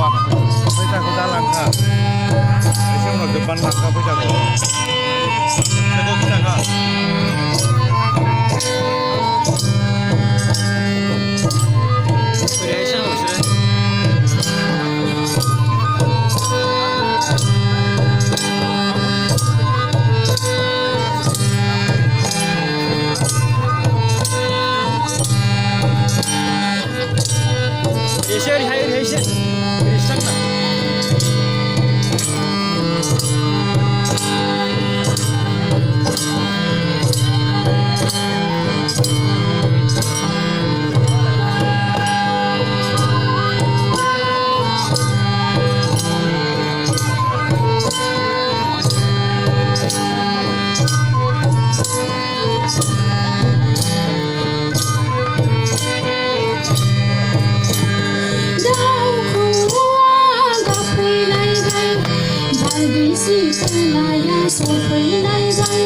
फैसाखौ दालांखा एसे उनाव जोबबानो लांखा फैसाखौ फैसाखा एसे ओरैहाय एसे ओरैसो थांना Sifnaya sofailaybai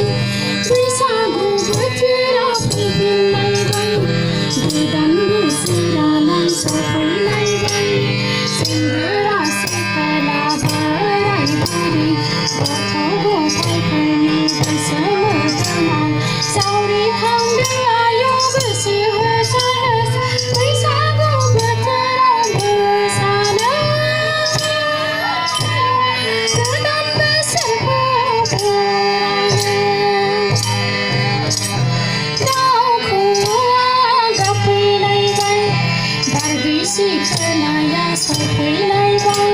बैसागु बोथोराव फैफिनलायबाय गोदान बोसोरालाय सफैलायबाय सेंग्रा सिख्ला बोराय बुरै गथ' गथायफोरनि गोसो मोदोमाव जावरिखांदों आयौ गोसो होसार होसार बैसागु बोथोराव मोसानो गोदान बोसोरखौ सिखोनाया सफैलायबाय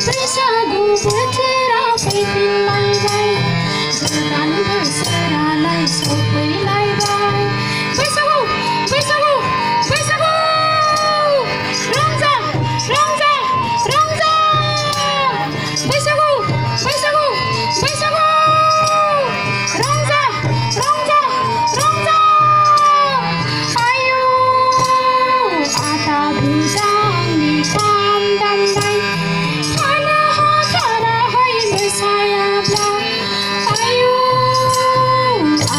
बैसागु बोथोराव फैफिनलायबाय गोदान बोसोरालाय सफैलायबाय बैसागु बैसागु बैसागु रंजा रंजा रंजा बैसागु बैसागु बैसागु रंजा रंजा रंजा आयु आदा बुजांनि खाम दामबाय थानो हाथाराहाय मोसायाब्ला आयु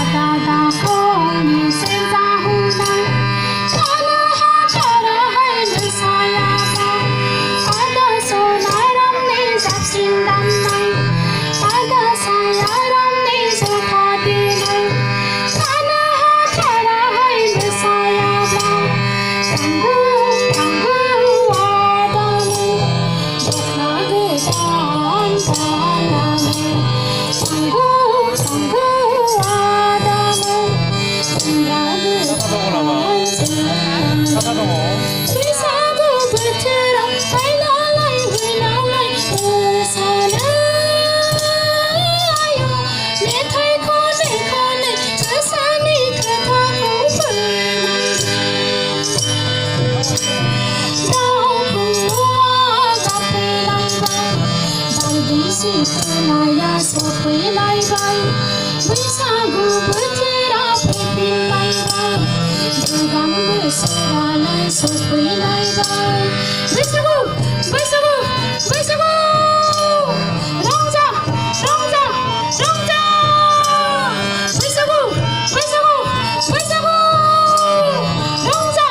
आदा दाखोनि सेरजा हुनाय थानो हाथाराहाय मोसायाब्ला आदा सनारामनि जाबस्रिं दामनाय आदा सायारामनि जथा देनाय थानो हाथाराहाय मोसायाब्ला थांगौ थांगौ आदानो दखना गोदान गाननानै थांगौ थांगौ आदानो जोमग्रा गोदान जोमनानै बैसागु बोथोराव फैनालाय फैनालाय मोसानो आयौ मेथाइ खनै खनै गोसोनि खोथाखौ फोरमायनो सिखोनाया सफैलायबाय बैसागु बोथोराव फैफिनलायबाय गोदान बोसोरालाय सफैलायबाय बैसागु बैसागु बैसागु रंजा रंजा रंजा बैसागु बैसागु बैसागु रंजा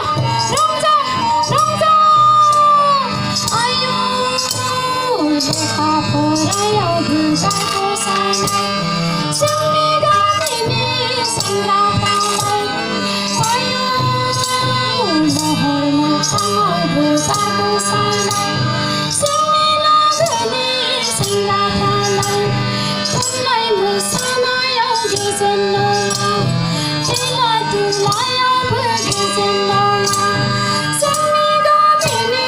रंजा रंजा आयु लेखा फरायाव गोबां मोसानाय जोंनि गामिनि सेंग्राफ्रालाय आयु महर मोखाङाव गोबां मोसानाय जोंनि लागोनि सेंग्राफ्रालाय खननाय मोसानायाव गेजेन नङा खेला दुलायावबो गेजेन नङा जोंनि गामिनि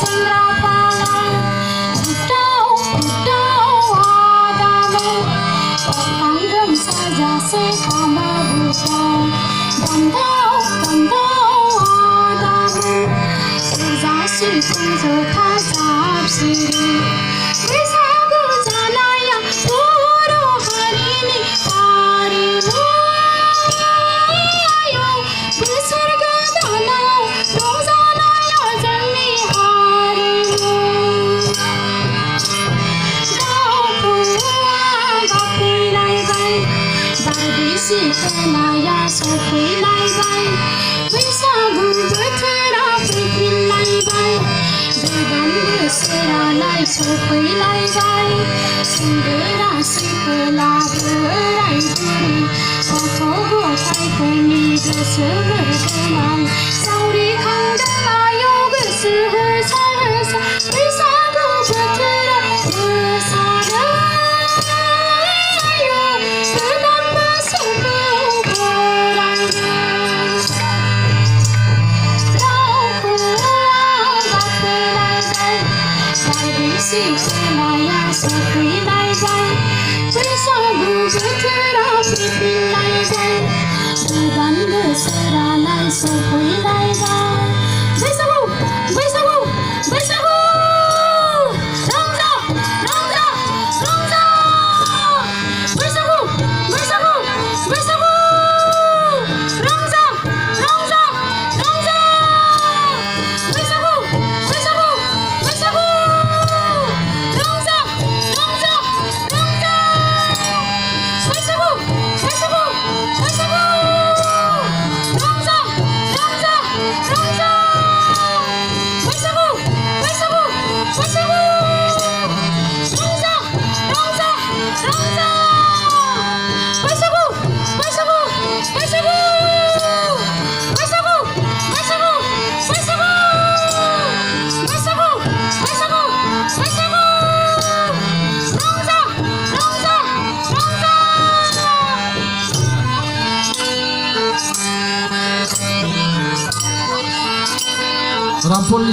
सेंग्राफ्रालाय Panggung saja sekama bukan Bandau, bandau adamu Sejasi kunjota sabsiri बैसागु जानाया बर' हारिनि हारिमु आयौ बोसोर गोदानाव रंजानाया जोंनि हारिमु सिखोनाया सफैलायबाय बैसागु बोथोराव फैफिनलायबाय गोदान बोसोर बोसोरालाय सफैलायबाय सेंग्रा सिख्ला बोराय बुरै गथ' गथायफोरनि गोसो गोरबोआव सावरिखांदों आयौ गोसो होसार होसार बैसागु बोथोराव मोसादों आयौ गोदान बोसोरखौ बरायदों सिखोलाया सफैलायबाय बैसागु बोथोरा फैफिनलायबाय गोदान बोसोरालाय सफैलायबाय बैसागु बैसागु बैसागु रंजा रंजा रंजा बैसागु बैसागु बैसागु रंजा रंजा रंजा बैसागु बैसागु बैसागु Rampol